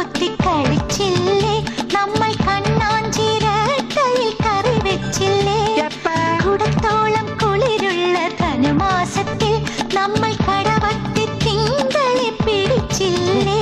കുത്തി കളിച്ചില്ലേ നമ്മൾ കണ്ണാഞ്ചിരട്ടയിൽ കറി വെച്ചില്ലേ കുടത്തോളം കുളിരുള്ള ധനുമാസത്തിൽ നമ്മൾ കടവത്തി തിങ്കളെ പിടിച്ചില്ലേ